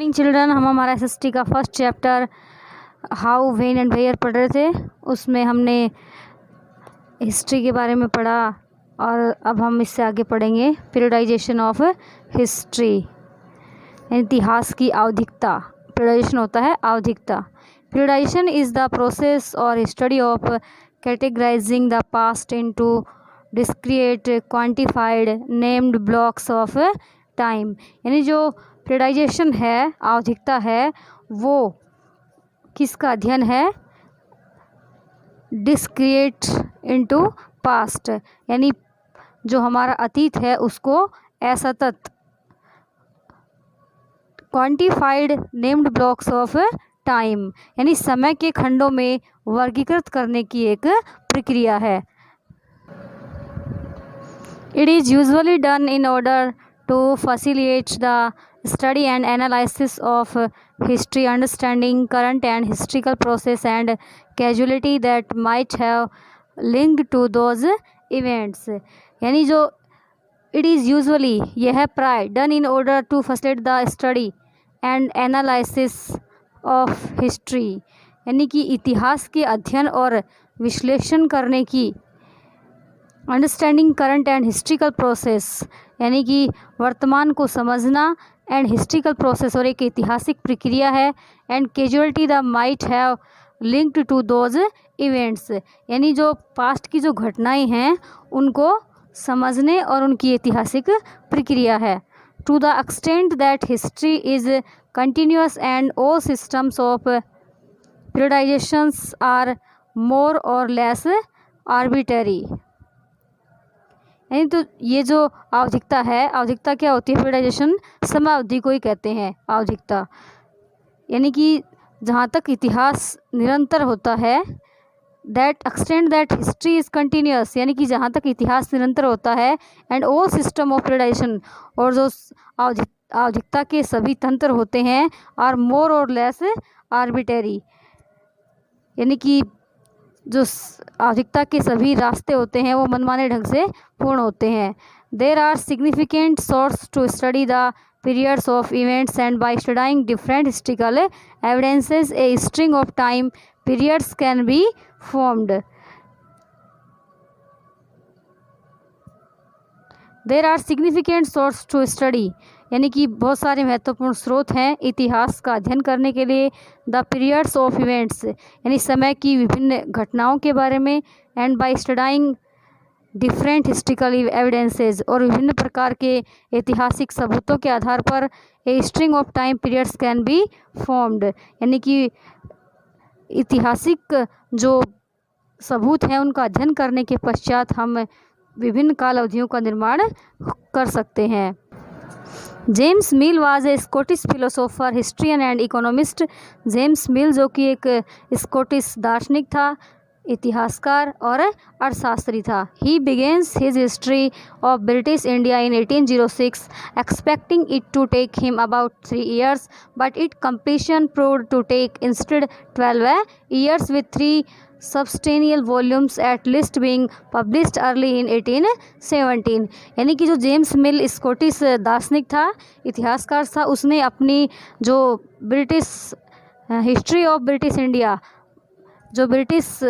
Morning children, हम हमारा SST का first chapter how when and where पढ़ रहे थे। उसमें हमने हिस्ट्री के बारे में पढ़ा और अब हम इससे आगे पढ़ेंगे पीरियडाइजेशन ऑफ हिस्ट्री, इतिहास की आवधिकता। पीरियडाइजेशन होता है आवधिकता। पीरियडाइजेशन इज़ द प्रोसेस और study of categorising the past into discrete quantified named blocks of time. यानी जो पीरियडाइजेशन है, आवधिकता है, वो किसका अध्ययन है? डिस्क्रीट इनटू पास्ट, यानी जो हमारा अतीत है उसको असतत quantified named blocks of time, यानी समय के खंडों में वर्गीकृत करने की एक प्रक्रिया है। It is usually done in order to facilitate the study and analysis of history, understanding current and historical process and causality that might have linked to those events। यानी जो it is usually, यह है प्राय, done in order to facilitate the study and analysis of history, यानी कि इतिहास के अध्ययन और विश्लेषण करने की, understanding current and historical process, यानी कि वर्तमान को समझना, एंड हिस्ट्रिकल प्रोसेस और एक ऐतिहासिक प्रक्रिया है, and causality the might have linked to those events, यानी जो पास्ट की जो घटनाएं हैं उनको समझने और उनकी ऐतिहासिक प्रक्रिया है। To the extent that history is continuous and all systems of periodizations are more or less arbitrary. यानी तो ये जो आवधिकता है, आवधिकता क्या होती है? पीरियडाइजेशन समय अवधि को ही कहते हैं आवधिकता, यानी कि जहाँ तक इतिहास निरंतर होता है, that extend that history is continuous, यानी कि जहाँ तक इतिहास निरंतर होता है, and all system of periodisation, और जो आवधिकता के सभी तंत्र होते हैं, are more or less arbitrary, यानी कि जो आवधिकता के सभी रास्ते होते हैं वो मनमाने ढंग से पूर्ण होते हैं। There are significant source to study the periods of events and by studying different historical evidences a string of time periods can be formed. There are significant source to study, यानी कि बहुत सारे महत्वपूर्ण स्रोत हैं इतिहास का अध्ययन करने के लिए। द पीरियड्स ऑफ इवेंट्स, यानी समय की विभिन्न घटनाओं के बारे में, and by studying different historical evidences, और विभिन्न प्रकार के ऐतिहासिक सबूतों के आधार पर a string of time periods can be formed, यानी कि ऐतिहासिक जो सबूत हैं उनका अध्ययन करने के पश्चात हम विभिन्न काल अवधियों का निर्माण कर सकते हैं। James mill was a Scottish philosopher, historian and economist. James मिल जो कि एक स्कॉटिश दार्शनिक था, इतिहासकार और अर्थशास्त्री था। He begins his history of British India in 1806, expecting it to take him about 3 years, but it completion proved to take instead 12 years, with 3 substantial volumes at least being published early in 1817। यानी कि जो James मिल Scottish दार्शनिक था, इतिहासकार था, उसने अपनी जो British history of British India, जो ब्रिटिश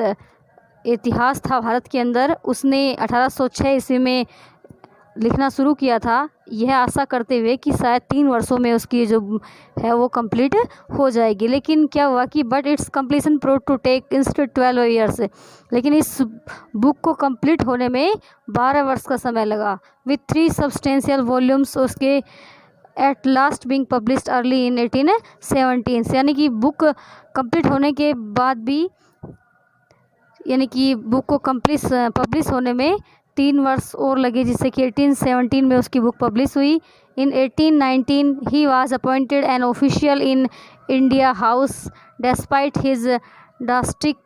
इतिहास था भारत के अंदर, उसने 1806 ईस्वी में लिखना शुरू किया था, यह आशा करते हुए कि शायद 3 वर्षों में उसकी जो है वो कंप्लीट हो जाएगी। लेकिन क्या हुआ कि but its completion prove to take instead 12 years, लेकिन इस बुक को कंप्लीट होने में 12 वर्ष का समय लगा। विथ 3 substantial volumes, उसके at last being published early in 1817, यानी कि बुक कंप्लीट होने के बाद भी, यानी कि बुक को पब्लिश होने में 3 वर्ष और लगे, जिससे कि 1817 में उसकी बुक पब्लिश हुई। इन 1819 he was appointed an official in India house despite his drastic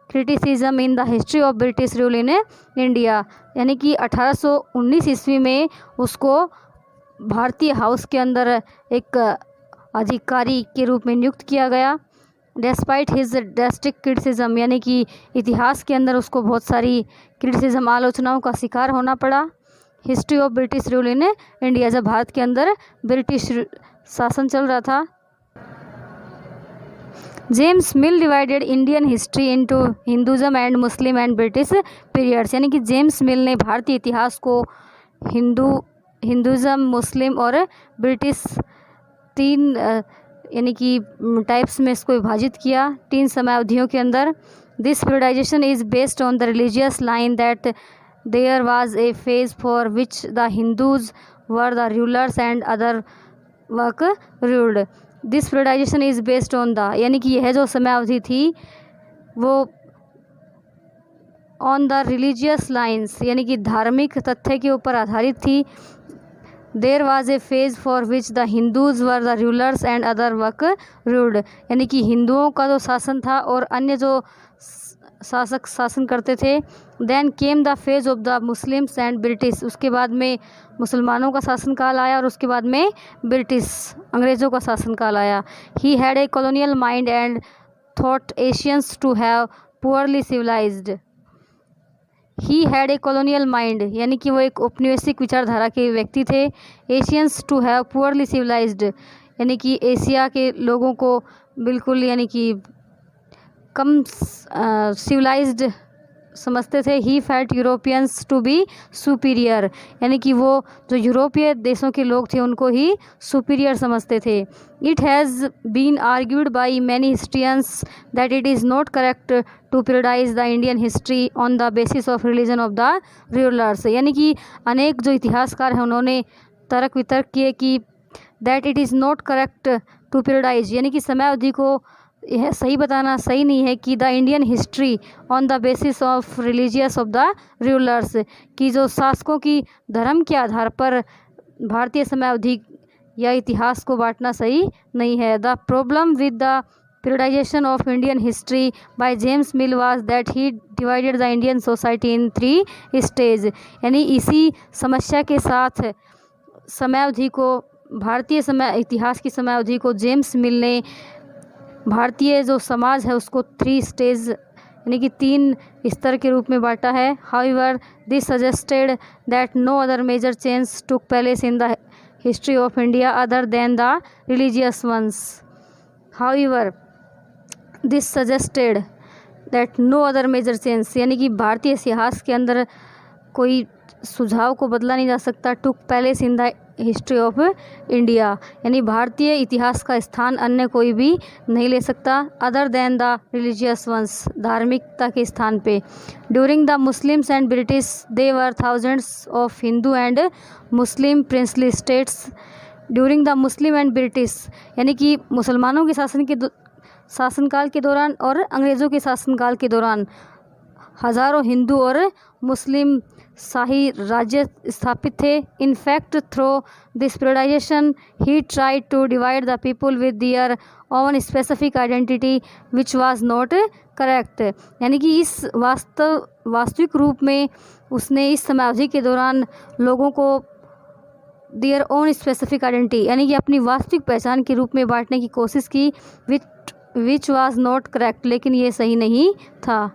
criticism in the history of British rule in India, यानी कि 1819 ईस्वी में उसको भारतीय हाउस के अंदर एक अधिकारी के रूप में नियुक्त किया गया। डेस्पाइट हिज ड्रास्टिक क्रिटिसिज्म, यानी कि इतिहास के अंदर उसको बहुत सारी क्रिटिसिज्म, आलोचनाओं का शिकार होना पड़ा। History of British rule in India, जब भारत के अंदर ब्रिटिश शासन चल रहा था, James mill divided Indian history into Hinduism and Muslim and British periods, यानी कि जेम्स मिल ने भारतीय इतिहास को हिंदुज़म, मुस्लिम और ब्रिटिश तीन यानी कि टाइप्स में इसको विभाजित किया, 3 समयावधियों के अंदर। This periodization is based on the religious line that there was a phase for which the Hindus were the rulers and other work ruled. This periodization is based on the, यानी कि यह जो समयावधि थी वो ऑन द रिलीजियस लाइन्स, यानी कि धार्मिक तथ्य के ऊपर आधारित थी। There was a phase for which the Hindus were the rulers and other work ruled, यानी कि हिंदुओं का जो शासन था और अन्य जो शासक शासन करते थे। Then came the phase of the Muslims and British, उसके बाद में मुसलमानों का शासनकाल आया और उसके बाद में ब्रिटिश अंग्रेज़ों का शासनकाल आया। He had a colonial mind and thought Asians to have poorly civilized. He had a colonial mind, यानी कि वो एक औपनिवेशिक विचारधारा के व्यक्ति थे। Asians to have poorly civilized, यानी कि एशिया के लोगों को बिल्कुल यानी कि कम सिविलाइज्ड समझते थे। He felt Europeans to be superior, यानी कि वो जो यूरोपीय देशों के लोग थे उनको ही सुपीरियर समझते थे। It has been argued by many historians that it is not correct to periodize the Indian history on the basis of religion of the rulers, यानी कि अनेक जो इतिहासकार हैं उन्होंने तर्क वितर्क किए कि that it is not correct to periodize, यानी कि समयावधि को यह सही बताना सही नहीं है कि the Indian history on the basis of religious of the rulers, कि जो शासकों की धर्म के आधार पर भारतीय समयावधि या इतिहास को बांटना सही नहीं है। The problem with the periodisation of Indian history by James mill was that he divided the Indian society in 3 stage, यानी इसी समस्या के साथ समयावधि को भारतीय समय इतिहास की समयावधि को जेम्स मिल ने भारतीय जो समाज है उसको 3 स्टेज यानी कि 3 स्तर के रूप में बांटा है। However this suggested that no other major change took place in the history of India other than the religious ones. However this suggested that no other major change, यानी कि भारतीय इतिहास के अंदर कोई सुझाव को बदला नहीं जा सकता। टुक place in the history of India, यानी भारतीय इतिहास का स्थान अन्य कोई भी नहीं ले सकता other than the religious ones, धार्मिकता के स्थान पे। During the Muslims and British they were thousands of Hindu and Muslim princely states. During the Muslim and British, यानी कि मुसलमानों के शासनकाल के दौरान और अंग्रेज़ों के शासनकाल के दौरान हज़ारों हिंदू और मुस्लिम शाही राज्य स्थापित थे। In fact through this periodization he tried to divide the people with their own specific identity which was not correct, यानी कि इस वास्तविक रूप में उसने इस समयावधि के दौरान लोगों को दियर ओन स्पेसिफिक आइडेंटिटी यानी कि अपनी वास्तविक पहचान के रूप में बांटने की कोशिश की विच वाज नॉट करेक्ट, लेकिन ये सही नहीं था।